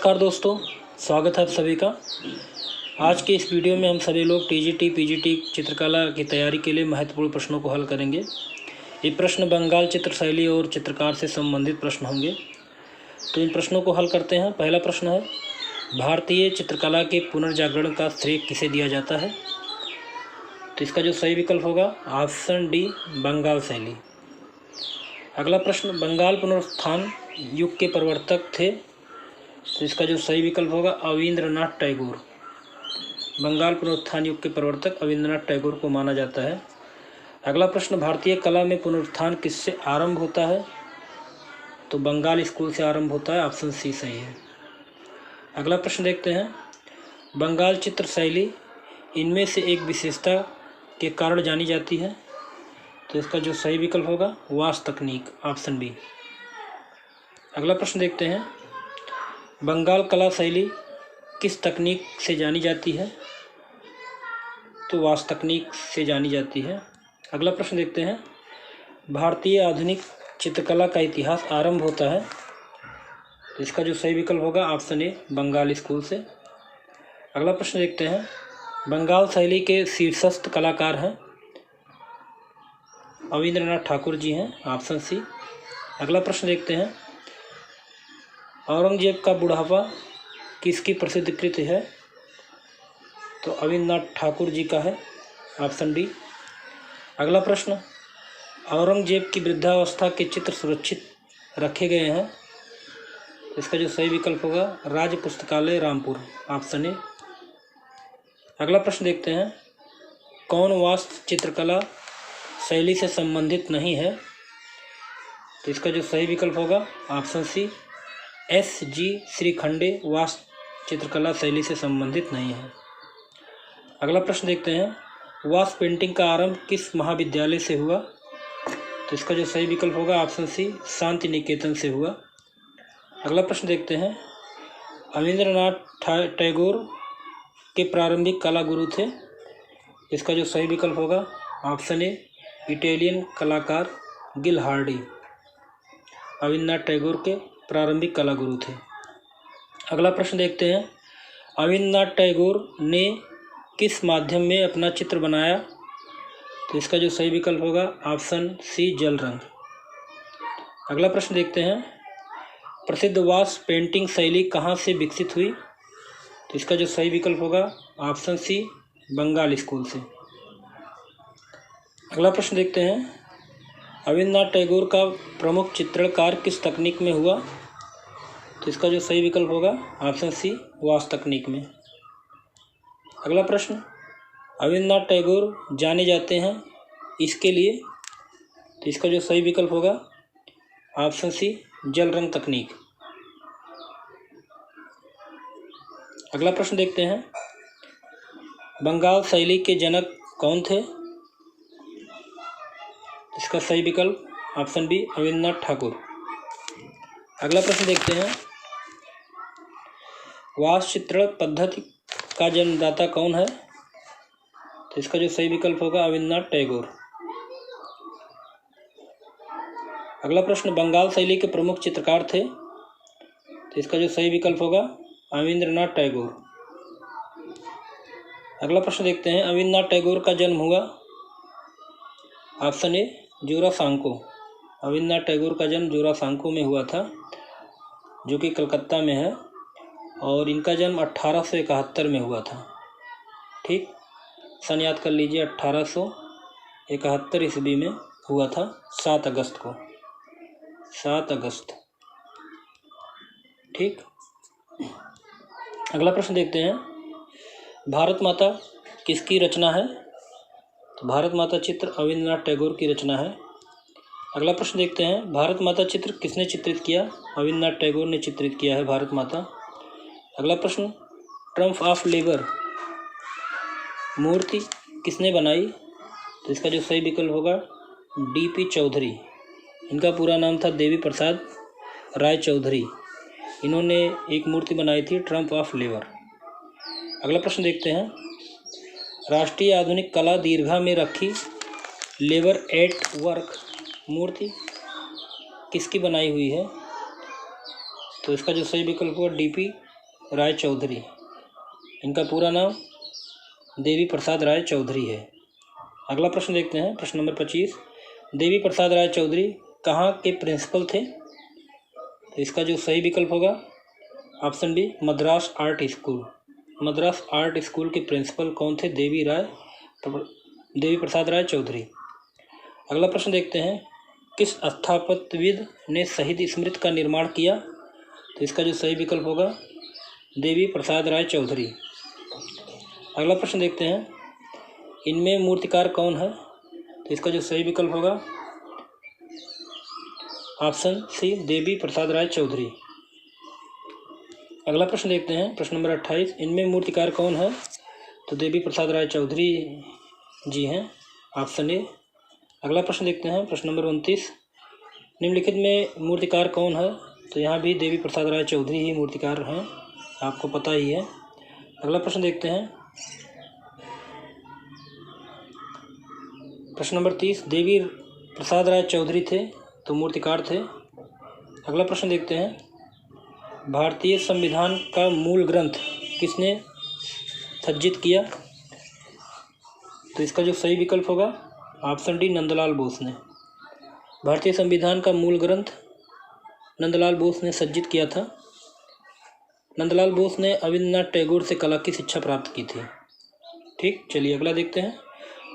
नमस्कार दोस्तों, स्वागत है आप सभी का। आज के इस वीडियो में हम सभी लोग टीजीटी पीजीटी चित्रकला की तैयारी के लिए महत्वपूर्ण प्रश्नों को हल करेंगे। ये प्रश्न बंगाल चित्र शैली और चित्रकार से संबंधित प्रश्न होंगे, तो इन प्रश्नों को हल करते हैं। पहला प्रश्न है, भारतीय चित्रकला के पुनर्जागरण का श्रेय किसे दिया जाता है? तो इसका जो सही विकल्प होगा ऑप्शन डी, बंगाल शैली। अगला प्रश्न, बंगाल पुनरुत्थान युग के प्रवर्तक थे? तो इसका जो सही विकल्प होगा अविंद्रनाथ टैगोर। बंगाल पुनरुत्थान युग के प्रवर्तक अविंद्रनाथ टैगोर को माना जाता है। अगला प्रश्न, भारतीय कला में पुनरुत्थान किससे आरंभ होता है? तो बंगाल स्कूल से आरंभ होता है, ऑप्शन सी सही है। अगला प्रश्न देखते हैं, बंगाल चित्र शैली इनमें से एक विशेषता के कारण जानी जाती है? तो इसका जो सही विकल्प होगा वास्तु तकनीक, ऑप्शन बी। अगला प्रश्न देखते हैं, बंगाल कला शैली किस तकनीक से जानी जाती है? तो वास्तु तकनीक से जानी जाती है। अगला प्रश्न देखते हैं, भारतीय आधुनिक चित्रकला का इतिहास आरंभ होता है? तो इसका जो सही विकल्प होगा ऑप्शन ए, बंगाल स्कूल से। अगला प्रश्न देखते हैं, बंगाल शैली के शीर्षस्थ कलाकार हैं? अविंद्रनाथ ठाकुर जी हैं, ऑप्शन सी। अगला प्रश्न देखते हैं, औरंगजेब का बुढ़ापा किसकी प्रसिद्ध कृति है? तो अविंद्रनाथ ठाकुर जी का है, ऑप्शन डी। अगला प्रश्न, औरंगजेब की वृद्धावस्था के चित्र सुरक्षित रखे गए हैं? इसका जो सही विकल्प होगा राज्य पुस्तकालय रामपुर, ऑप्शन ए। अगला प्रश्न देखते हैं, कौन वास्तु चित्रकला शैली से संबंधित नहीं है? तो इसका जो सही विकल्प होगा option c, S G Shrikhande वास्तु चित्रकला शैली से संबंधित नहीं है। अगला प्रश्न देखते हैं, वास्तु पेंटिंग का आरंभ किस महाविद्यालय से हुआ? तो इसका जो सही विकल्प होगा ऑप्शन सी, शांति निकेतन से हुआ। अगला प्रश्न देखते हैं, अविंद्रनाथ टैगोर के प्रारंभिक कला गुरु थे? इसका जो सही विकल्प होगा ऑप्शन ए, इटालियन कलाकार गिल हार्डी अविंद्रनाथ टैगोर के प्रारंभिक कला गुरु थे। अगला प्रश्न देखते हैं, अविंद्रनाथ टैगोर ने किस माध्यम में अपना चित्र बनाया? तो इसका जो सही विकल्प होगा ऑप्शन सी, जल रंग। अगला प्रश्न देखते हैं, प्रसिद्ध वास्तु पेंटिंग शैली कहाँ से विकसित हुई? तो इसका जो सही विकल्प होगा ऑप्शन सी, बंगाल स्कूल से। अगला प्रश्न देखते हैं, अविंद्रनाथ टैगोर का प्रमुख चित्रणकार किस तकनीक में हुआ? तो इसका जो सही विकल्प होगा ऑप्शन सी, वास्तु तकनीक में। अगला प्रश्न, अविंद्रनाथ टैगोर जाने जाते हैं इसके लिए? तो इसका जो सही विकल्प होगा ऑप्शन सी, जल रंग तकनीक। अगला प्रश्न देखते हैं, बंगाल शैली के जनक कौन थे? इसका सही विकल्प ऑप्शन बी, अविंद्रनाथ ठाकुर। अगला प्रश्न देखते हैं, वास्तु चित्रण पद्धति का जन्मदाता कौन है? तो इसका जो सही विकल्प होगा अविंद्रनाथ टैगोर। अगला प्रश्न, बंगाल शैली के प्रमुख चित्रकार थे? तो इसका जो सही विकल्प होगा अविंद्रनाथ टैगोर। अगला प्रश्न देखते हैं, अविंद्रनाथ टैगोर का जन्म हुआ? Option A, Jorasanko. अविंद्रनाथ टैगोर का जन्म जोरासांको में हुआ था, जो कि कलकत्ता में है, और इनका जन्म 1871 में हुआ था। ठीक, सन याद कर लीजिए, 1871 ईस्वी में हुआ था, 7 अगस्त को, 7 अगस्त। ठीक, अगला प्रश्न देखते हैं, भारत माता किसकी रचना है? तो भारत माता चित्र अविंद्रनाथ टैगोर की रचना है। अगला प्रश्न देखते हैं, भारत माता चित्र किसने चित्रित किया? अविंद्रनाथ टैगोर ने चित्रित किया है भारत माता। अगला प्रश्न, ट्रम्प ऑफ लेबर मूर्ति किसने बनाई? तो इसका जो सही विकल्प होगा डीपी चौधरी। इनका पूरा नाम था देवी प्रसाद राय चौधरी। इन्होंने एक मूर्ति बनाई थी, ट्रम्प ऑफ लेबर। अगला प्रश्न देखते हैं, राष्ट्रीय आधुनिक कला दीर्घा में रखी लेबर एट वर्क मूर्ति किसकी बनाई हुई है? तो इसका जो सही विकल्प होगा डीपी राय चौधरी। इनका पूरा नाम देवी प्रसाद राय चौधरी है। अगला प्रश्न देखते हैं, प्रश्न नंबर 25। देवी प्रसाद राय चौधरी कहाँ के प्रिंसिपल थे? तो इसका जो सही विकल्प होगा option b, Madras art school. Madras art school के प्रिंसिपल कौन थे? देवी प्रसाद राय चौधरी। अगला प्रश्न देखते हैं, किस स्थापत्यविद ने शहीद स्मृति का निर्माण किया? तो इसका जो सही विकल्प होगा देवी प्रसाद राय चौधरी। अगला प्रश्न देखते हैं, इनमें मूर्तिकार कौन है? तो इसका जो सही विकल्प होगा ऑप्शन सी, देवी प्रसाद राय चौधरी। अगला प्रश्न देखते हैं, प्रश्न नंबर 28। इनमें मूर्तिकार कौन है? तो देवी प्रसाद राय चौधरी जी हैं, ऑप्शन ए। अगला प्रश्न देखते हैं, प्रश्न नंबर 29। निम्नलिखित में मूर्तिकार कौन है? तो यहाँ भी देवी प्रसाद राय चौधरी ही मूर्तिकार हैं, आपको पता ही है। अगला प्रश्न देखते हैं, प्रश्न नंबर 30। देवी प्रसाद राय चौधरी थे तो मूर्तिकार थे। अगला प्रश्न देखते हैं, भारतीय संविधान का मूल ग्रंथ किसने सज्जित किया? तो इसका जो सही विकल्प होगा ऑप्शन डी, नंदलाल बोस ने। भारतीय संविधान का मूल ग्रंथ नंदलाल बोस ने सज्जित किया था। नंदलाल बोस ने रविन्द्रनाथ टैगोर से कला की शिक्षा प्राप्त की थी। ठीक, चलिए अगला देखते हैं,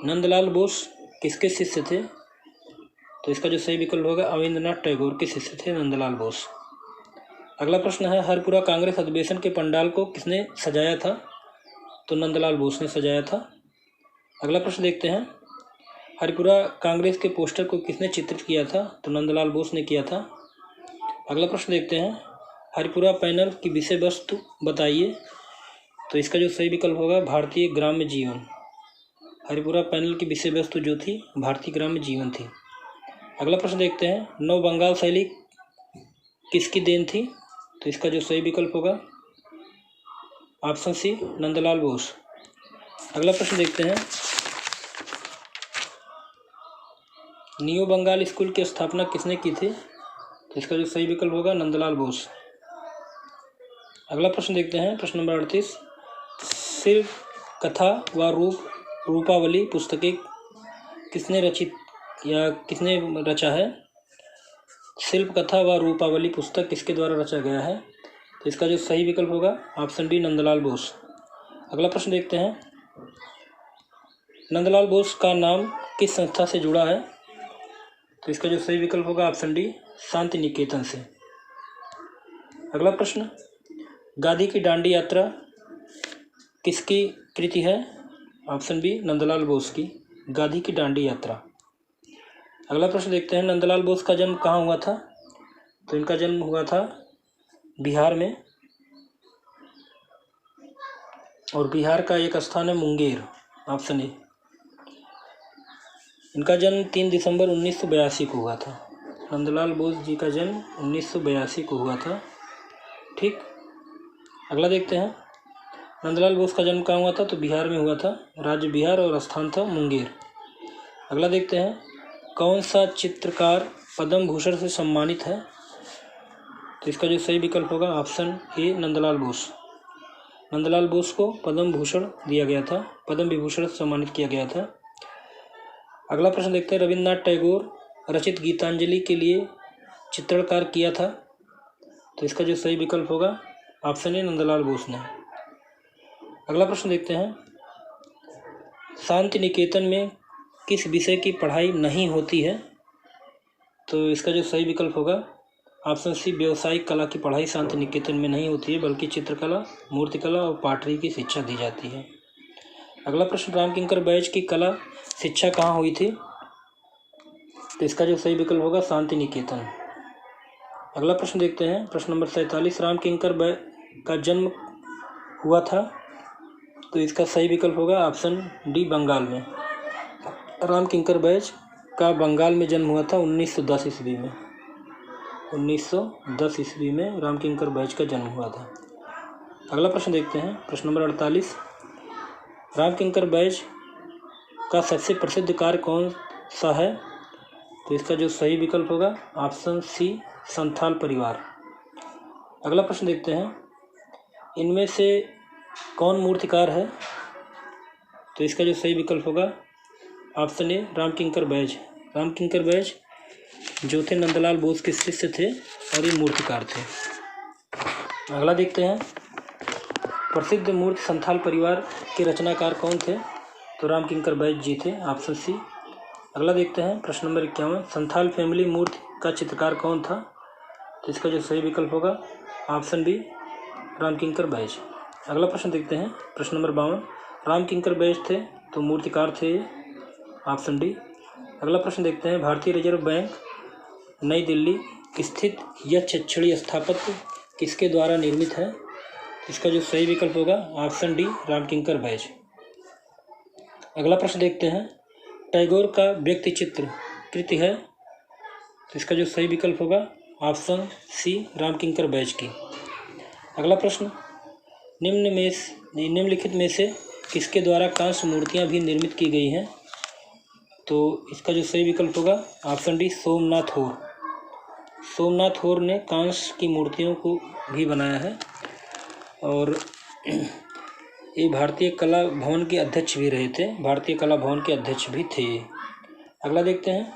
नंदलाल बोस किसके शिष्य थे? तो इसका जो सही विकल्प होगा रविन्द्रनाथ टैगोर के शिष्य थे नंदलाल बोस। अगला प्रश्न है, हरपुरा कांग्रेस अधिवेशन के पंडाल को किसने सजाया था? तो नंदलाल बोस ने सजाया था। अगला प्रश्न देखते हैं, हरिपुरा कांग्रेस के पोस्टर को किसने चित्रित किया था? तो नंदलाल बोस ने किया था। अगला प्रश्न देखते हैं, हरिपुरा पैनल की विषय वस्तु बताइए। तो इसका जो सही विकल्प होगा भारतीय ग्राम्य जीवन। हरिपुरा पैनल की विषय वस्तु जो थी भारतीय ग्राम्य जीवन थी। अगला प्रश्न देखते हैं, नव बंगाल शैली किसकी देन थी? तो इसका जो सही विकल्प होगा ऑप्शन सी, नंदलाल बोस। अगला प्रश्न देखते हैं, न्यू बंगाल स्कूल की स्थापना किसने की थी? तो इसका जो सही विकल्प होगा नंदलाल बोस। अगला प्रश्न देखते हैं, प्रश्न नंबर 38। शिल्प कथा व रूपावली पुस्तकें किसने रचित या किसने रचा है? शिल्प कथा व रूपावली पुस्तक किसके द्वारा रचा गया है? तो इसका जो सही विकल्प होगा ऑप्शन डी, नंदलाल बोस। अगला प्रश्न देखते हैं, नंदलाल बोस का नाम किस संस्था से जुड़ा है? तो इसका जो सही विकल्प होगा ऑप्शन डी, शांति निकेतन से। अगला प्रश्न, गांधी की दांडी यात्रा किसकी कृति है? ऑप्शन बी, नंदलाल बोस की, गांधी की दांडी यात्रा। अगला प्रश्न देखते हैं, नंदलाल बोस का जन्म कहाँ हुआ था? तो इनका जन्म हुआ था बिहार में, और बिहार का एक स्थान है मुंगेर, ऑप्शन ए। इनका जन्म 3 दिसंबर 1982 को हुआ था। नंदलाल बोस जी का जन्म 1982 को हुआ था। ठीक, अगला देखते हैं, नंदलाल बोस का जन्म कहाँ हुआ था? तो बिहार में हुआ था, राज्य बिहार और स्थान था मुंगेर। अगला देखते हैं, कौन सा चित्रकार पद्म भूषण से सम्मानित है? तो इसका जो सही विकल्प होगा ऑप्शन ए, नंदलाल बोस। नंदलाल बोस को पद्म भूषण दिया गया था, पद्म विभूषण से सम्मानित किया गया था। अगला प्रश्न देखते हैं, रविन्द्रनाथ टैगोर रचित गीतांजलि के लिए चित्रणकार किया था? तो इसका जो सही विकल्प होगा ऑप्शन ए, नंदलाल बोस ने। अगला प्रश्न देखते हैं, शांति निकेतन में किस विषय की पढ़ाई नहीं होती है? तो इसका जो सही विकल्प होगा ऑप्शन सी, व्यावसायिक कला की पढ़ाई शांति निकेतन में नहीं होती है, बल्कि चित्रकला, मूर्तिकला और पाटरी की शिक्षा दी जाती है। अगला प्रश्न, रामकिंकर बैज की कला शिक्षा कहाँ हुई थी? तो इसका जो सही विकल्प होगा शांति निकेतन। अगला प्रश्न देखते हैं, प्रश्न नंबर 47। रामकिंकर बैज का जन्म हुआ था? तो इसका सही विकल्प होगा ऑप्शन डी, बंगाल में। रामकिंकर बैज का बंगाल में जन्म हुआ था 1910 ईस्वी में। 1910 ईस्वी में रामकिंकर बैज का जन्म हुआ था। अगला प्रश्न देखते हैं, प्रश्न नंबर 48। रामकिंकर बैज का सबसे प्रसिद्ध कार्य कौन सा है? तो इसका जो सही विकल्प होगा ऑप्शन सी, संथाल परिवार। अगला प्रश्न देखते हैं, इनमें से कौन मूर्तिकार है? तो इसका जो सही विकल्प होगा ऑप्शन ए रामकिंकर बैज। रामकिंकर बैज जो थे नंदलाल बोस के शिष्य थे और ये मूर्तिकार थे। अगला देखते हैं, प्रसिद्ध मूर्ति संथाल परिवार के रचनाकार कौन थे? तो रामकिंकर बैज जी थे, ऑप्शन सी। अगला देखते हैं प्रश्न नंबर 51, संथाल फैमिली मूर्ति का चित्रकार कौन था? तो इसका जो सही विकल्प होगा ऑप्शन बी रामकिंकर बैज। अगला प्रश्न देखते हैं प्रश्न नंबर 52, रामकिंकर बैज थे तो मूर्तिकार थे, ऑप्शन डी। अगला प्रश्न देखते हैं, भारतीय रिजर्व बैंक नई दिल्ली स्थित यह छड़ी स्थापत्य किसके द्वारा निर्मित है? इसका जो सही विकल्प होगा ऑप्शन डी रामकिंकर बैज। अगला प्रश्न देखते हैं, टैगोर का व्यक्ति चित्र कृति है? तो इसका जो सही विकल्प होगा ऑप्शन सी रामकिंकर बैज की। अगला प्रश्न, निम्नलिखित में से किसके द्वारा कांस्य मूर्तियां भी निर्मित की गई हैं? तो इसका जो सही विकल्प होगा ऑप्शन डी सोमनाथ होर। सोमनाथ होर ने कांस्य की मूर्तियों को भी बनाया है और ये भारतीय कला भवन के अध्यक्ष भी रहे थे, भारतीय कला भवन के अध्यक्ष भी थे। अगला देखते हैं,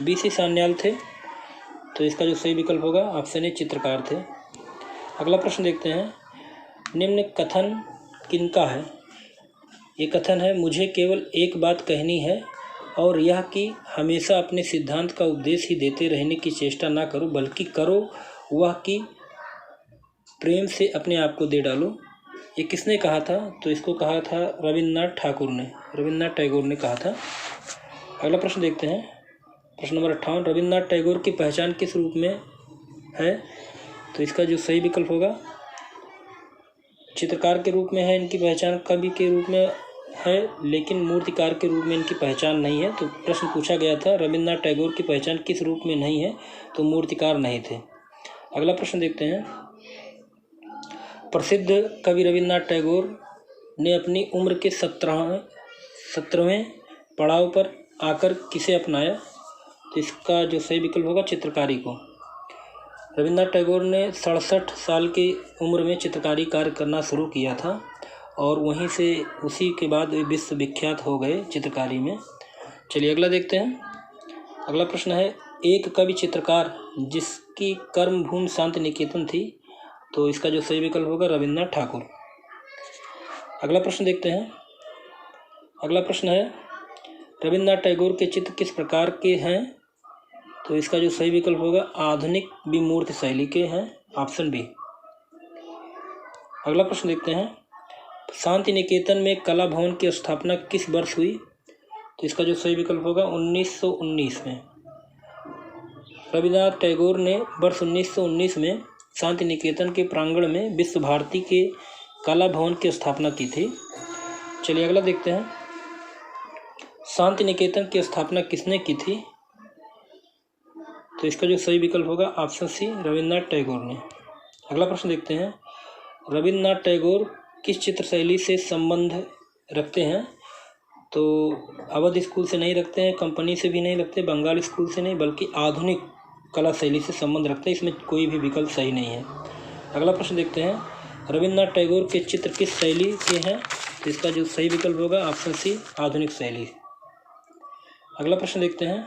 BC सान्याल थे तो इसका जो सही विकल्प होगा ऑप्शन ए चित्रकार थे। अगला प्रश्न देखते हैं, निम्न कथन किनका है? ये कथन है, मुझे केवल एक बात कहनी है और यह कि हमेशा अपने सिद्धांत का उपदेश ही देते रहने की चेष्टा ना करो, बल्कि करो वह कि प्रेम से अपने आप को दे डालो। ये किसने कहा था? तो इसको कहा था रविन्द्रनाथ ठाकुर ने, रविन्द्रनाथ टैगोर ने कहा था। अगला प्रश्न देखते हैं प्रश्न नंबर 58, रविन्द्रनाथ टैगोर की पहचान किस रूप में है? तो इसका जो सही विकल्प होगा चित्रकार के रूप में है, इनकी पहचान कवि के रूप में है, लेकिन मूर्तिकार के रूप में इनकी पहचान नहीं है। तो प्रश्न पूछा गया था रविन्द्रनाथ टैगोर की पहचान किस रूप में नहीं है? तो मूर्तिकार नहीं थे। अगला प्रश्न देखते हैं, प्रसिद्ध कवि रविन्द्रनाथ टैगोर ने अपनी उम्र के 17वें पड़ाव पर आकर किसे अपनाया? तो इसका जो सही विकल्प होगा चित्रकारी को। रविन्द्रनाथ टैगोर ने 67 साल की उम्र में चित्रकारी कार्य करना शुरू किया था और वहीं से उसी के बाद वे विश्व विख्यात हो गए चित्रकारी में। चलिए अगला देखते हैं। अगला प्रश्न है, एक कवि चित्रकार जिसकी कर्मभूमि शांति निकेतन थी? तो इसका जो सही विकल्प होगा रविन्द्रनाथ ठाकुर। अगला प्रश्न देखते हैं। अगला प्रश्न है, रविन्द्रनाथ टैगोर के चित्र किस प्रकार के हैं? तो इसका जो सही विकल्प होगा आधुनिक विमूर्ति शैली के हैं, ऑप्शन बी। अगला प्रश्न देखते हैं, शांति निकेतन में कला भवन की स्थापना किस वर्ष हुई? तो इसका जो सही विकल्प होगा 1919 में। रविन्द्रनाथ टैगोर ने वर्ष 1919 में शांति निकेतन के प्रांगण में विश्व भारती के कला भवन की स्थापना की थी। चलिए अगला देखते हैं, शांति निकेतन की स्थापना किसने की थी? तो इसका जो सही विकल्प होगा ऑप्शन सी रविन्द्रनाथ टैगोर ने। अगला प्रश्न देखते हैं, रविन्द्रनाथ टैगोर किस चित्र शैली से संबंध रखते हैं? तो अवध स्कूल से नहीं रखते हैं, कंपनी से भी नहीं रखते, बंगाल स्कूल से नहीं, बल्कि आधुनिक कला शैली से संबंध रखते हैं। इसमें कोई भी विकल्प सही नहीं है। अगला प्रश्न देखते हैं, रविन्द्रनाथ टैगोर के चित्र किस शैली के हैं? तो इसका जो सही विकल्प होगा ऑप्शन सी आधुनिक शैली। अगला प्रश्न देखते हैं,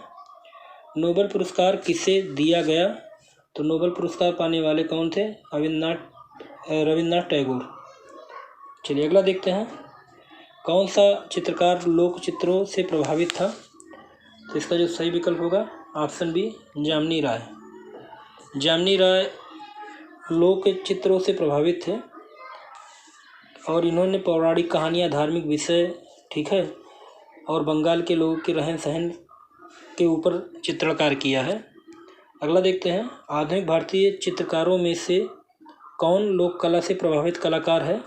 नोबेल पुरस्कार किसे दिया गया? तो नोबेल पुरस्कार पाने वाले कौन थे? रविन्द्रनाथ टैगोर। चलिए अगला देखते हैं, कौन सा चित्रकार लोक चित्रों से प्रभावित था? तो इसका जो सही विकल्प होगा ऑप्शन बी जामिनी राय। जामिनी राय लोक चित्रों से प्रभावित थे और इन्होंने पौराणिक कहानियाँ, धार्मिक विषय, ठीक है, और बंगाल के लोगों के रहन सहन के ऊपर चित्रण किया है। अगला देखते हैं, आधुनिक भारतीय चित्रकारों में से कौन लोक कला से प्रभावित कलाकार है?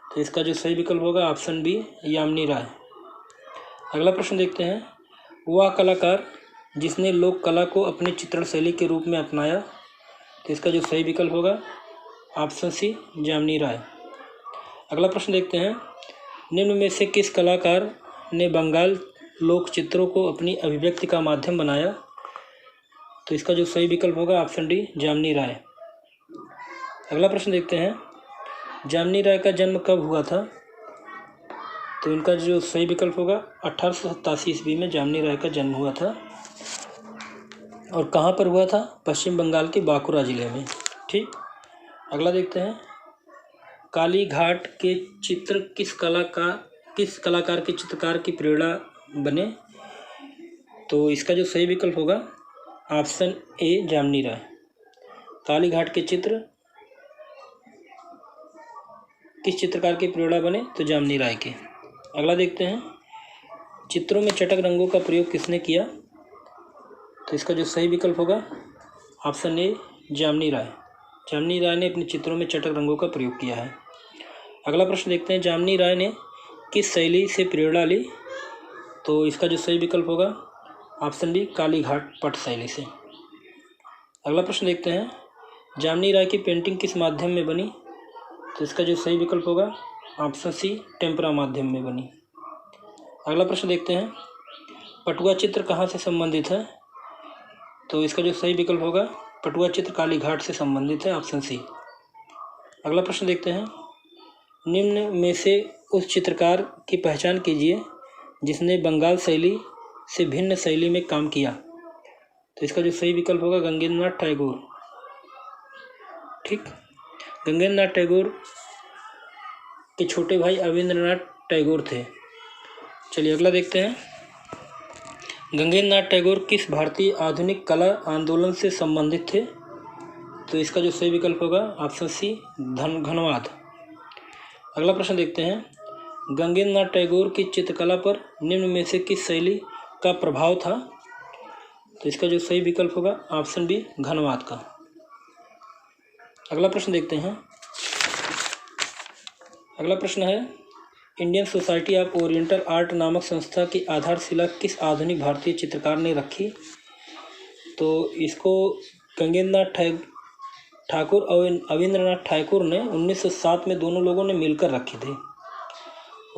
तो इसका जो सही विकल्प होगा ऑप्शन बी यामिनी राय। अगला प्रश्न देखते हैं, वह कलाकार जिसने लोक कला को अपनी चित्रण शैली के रूप में अपनाया? तो इसका जो सही विकल्प होगा ऑप्शन सी जामिनी राय। अगला प्रश्न देखते हैं, निम्न में से किस कलाकार ने बंगाल लोक चित्रों को अपनी अभिव्यक्ति का माध्यम बनाया? तो इसका जो सही विकल्प होगा ऑप्शन डी जामिनी राय। अगला प्रश्न देखते हैं, जामनी राय का जन्म कब हुआ था? तो इनका जो सही विकल्प होगा 1887 ईस्वी में जामनी राय का जन्म हुआ था। और कहाँ पर हुआ था? पश्चिम बंगाल के बांकुरा जिले में। ठीक, अगला देखते हैं। काली घाट के चित्र किस कलाकार के चित्रकार की प्रेरणा बने? तो इसका जो सही विकल्प होगा ऑप्शन ए जामनी राय। काली घाट के चित्र किस चित्रकार की प्रेरणा बने? तो जामनी राय के। अगला देखते हैं। चित्रों में चटक रंगों का प्रयोग किसने किया? तो इसका जो सही विकल्प होगा ऑप्शन ए जामनी राय। जामनी राय ने अपने चित्रों में चटक रंगों का प्रयोग किया है। अगला प्रश्न देखते हैं। जामनी राय ने किस शैली से प्रेरणा ली? तो इसका जो सही विकल्प होगा ऑप्शन डी काली घाट पट शैली से। अगला प्रश्न देखते हैं। जामनी राय की पेंटिंग किस माध्यम में बनी? तो इसका जो सही विकल्प होगा ऑप्शन सी टेम्परा माध्यम में बनी। अगला प्रश्न देखते हैं। पटुआ चित्र कहाँ से संबंधित है? तो इसका जो सही विकल्प होगा पटुआ चित्र काली घाट से संबंधित है, ऑप्शन सी। अगला प्रश्न देखते हैं। निम्न में से उस चित्रकार की पहचान कीजिए जिसने बंगाल शैली से भिन्न शैली में काम किया। तो इसका जो सही विकल्प होगा गंगेंद्र नाथ टैगोर। ठीक, गंगेंद्र नाथ टैगोर के छोटे भाई अविंद्रनाथ टैगोर थे। चलिए अगला देखते हैं। गंगेंद्र नाथ टैगोर किस भारतीय आधुनिक कला आंदोलन से संबंधित थे? तो इसका जो सही विकल्प होगा ऑप्शन सी घनवाद। अगला प्रश्न देखते हैं। गंगेंद्र नाथ टैगोर की चित्रकला पर निम्न में से किस शैली का प्रभाव था? तो इसका जो सही विकल्प होगा ऑप्शन बी घनवाद का। अगला प्रश्न देखते हैं। अगला प्रश्न है। Indian society of oriental art नामक संस्था की आधारशिला किस आधुनिक भारतीय चित्रकार ने रखी? तो इसको गंगेंद्र नाथ ठाकुर और अविंद्रनाथ ठाकुर ने 1907 में दोनों लोगों ने मिलकर रखे थे।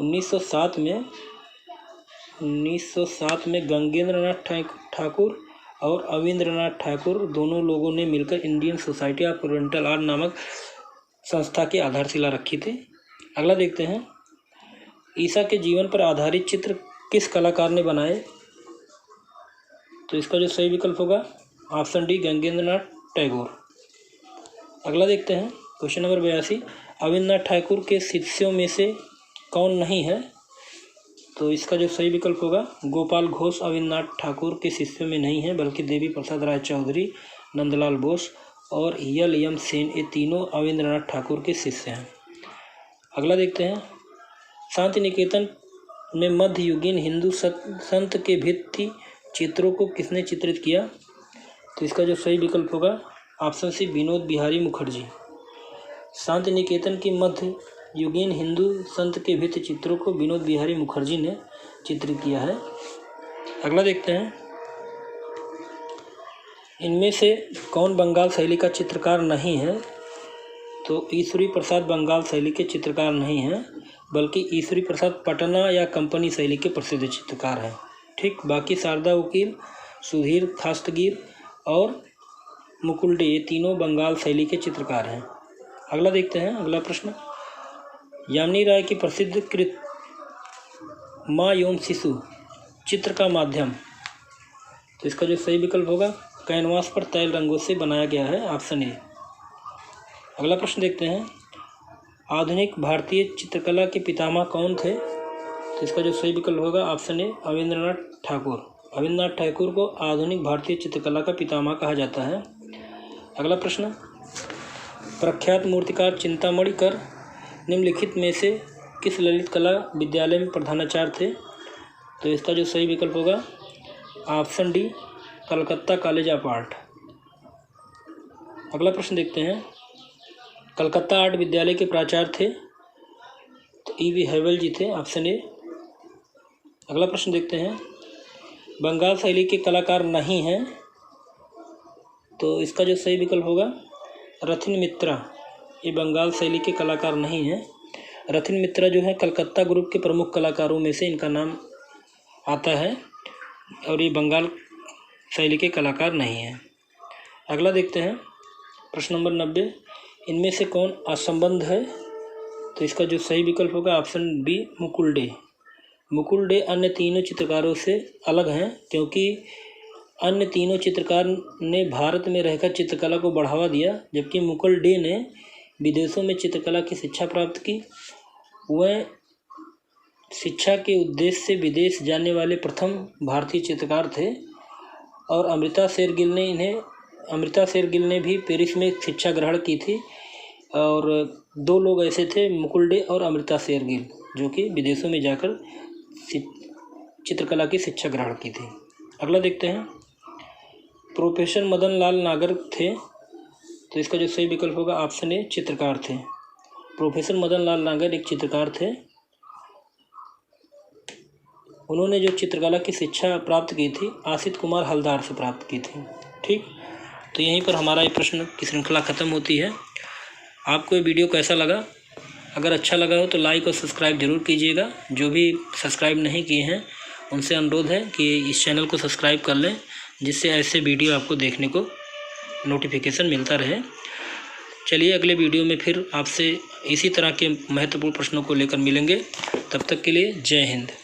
1907 में गंगेंद्र नाथ ठाकुर और अविंद्रनाथ ठाकुर दोनों लोगों ने मिलकर Indian society of oriental art नामक संस्था की आधारशिला रखी थी। अगला देखते हैं। ईसा के जीवन पर आधारित चित्र किस कलाकार ने बनाए? तो इसका जो सही विकल्प होगा ऑप्शन डी गंगेंद्र नाथ टैगोर। अगला देखते हैं। Question number 82। अविंद्रनाथ ठाकुर के शिष्यों में से कौन नहीं है? तो इसका जो सही विकल्प होगा गोपाल घोष अविंद्रनाथ ठाकुर के शिष्यों में नहीं है, बल्कि देवी प्रसाद राय चौधरी, नंदलाल बोस और यल सेन, ये तीनों अविंद्रनाथ ठाकुर के शिष्य हैं। अगला देखते हैं। शांति निकेतन में मध्ययुगीन हिंदू संत के भित्ति चित्रों को किसने चित्रित किया? तो इसका जो सही विकल्प होगा ऑप्शन सी विनोद बिहारी मुखर्जी। शांति निकेतन की मध्ययुगीन हिंदू संत के भित्ति चित्रों को विनोद बिहारी मुखर्जी ने चित्रित किया है। अगला देखते हैं। इनमें से कौन बंगाल शैली का चित्रकार नहीं है? तो ईश्वरी प्रसाद बंगाल शैली के चित्रकार नहीं हैं, बल्कि ईश्वरी प्रसाद पटना या कंपनी शैली के प्रसिद्ध चित्रकार हैं। ठीक, बाकी शारदा वकील, सुधीर खास्तगीर और मुकुल डे, ये तीनों बंगाल शैली के चित्रकार हैं। अगला देखते हैं। अगला प्रश्न। यामिनी राय की प्रसिद्ध कृत माँ एवं शिशु चित्र का माध्यम, तो इसका जो सही विकल्प होगा कैनवास पर तैल रंगों से बनाया गया है, ऑप्शन ए। अगला प्रश्न देखते हैं। आधुनिक भारतीय चित्रकला के पितामह कौन थे? तो इसका जो सही विकल्प होगा ऑप्शन ए अविंद्रनाथ ठाकुर। अविंद्रनाथ ठाकुर को आधुनिक भारतीय चित्रकला का पितामह कहा जाता है। अगला प्रश्न। प्रख्यात मूर्तिकार चिंतामणि कर निम्नलिखित में से किस ललित कला विद्यालय में प्रधानाचार्य थे? तो इसका जो सही विकल्प होगा option D Calcutta college of art. अगला प्रश्न देखते हैं। कलकत्ता आर्ट विद्यालय के प्राचार्य थे तो E.V. हैवेल जी थे, ऑप्शन ए। अगला प्रश्न देखते हैं। बंगाल शैली के कलाकार नहीं हैं, तो इसका जो सही विकल्प होगा रथिन मित्रा, ये बंगाल शैली के कलाकार नहीं हैं। रथिन मित्रा जो है कलकत्ता ग्रुप के प्रमुख कलाकारों में से इनका नाम आता है और ये बंगाल शैली के कलाकार नहीं हैं। अगला देखते हैं। प्रश्न नंबर 90। इनमें से कौन असंबद्ध है? तो इसका जो सही विकल्प होगा ऑप्शन बी, मुकुल डे। मुकुल डे अन्य तीनों चित्रकारों से अलग हैं क्योंकि अन्य तीनों चित्रकार ने भारत में रहकर चित्रकला को बढ़ावा दिया, जबकि मुकुल डे ने विदेशों में चित्रकला की शिक्षा प्राप्त की। वह शिक्षा के उद्देश्य से विदेश जाने वाले प्रथम भारतीय चित्रकार थे और अमृता शेरगिल ने भी पेरिस में शिक्षा ग्रहण की थी। और दो लोग ऐसे थे, मुकुल डे और अमृता शेरगिल, जो कि विदेशों में जाकर चित्रकला की शिक्षा ग्रहण की थी। अगला देखते हैं। प्रोफेसर मदन लाल नागर थे, तो इसका जो सही विकल्प होगा ऑप्शन ए, चित्रकार थे। प्रोफेसर मदन लाल नागर एक चित्रकार थे। उन्होंने जो चित्रकला की शिक्षा प्राप्त की थी आशित कुमार हलदार से प्राप्त की थी। ठीक, तो यहीं पर हमारा ये प्रश्न की श्रृंखला ख़त्म होती है। आपको ये वीडियो कैसा लगा? अगर अच्छा लगा हो तो लाइक और सब्सक्राइब ज़रूर कीजिएगा। जो भी सब्सक्राइब नहीं किए हैं उनसे अनुरोध है कि इस चैनल को सब्सक्राइब कर लें, जिससे ऐसे वीडियो आपको देखने को नोटिफिकेशन मिलता रहे। चलिए अगले वीडियो में फिर आपसे इसी तरह के महत्वपूर्ण प्रश्नों को लेकर मिलेंगे। तब तक के लिए जय हिंद।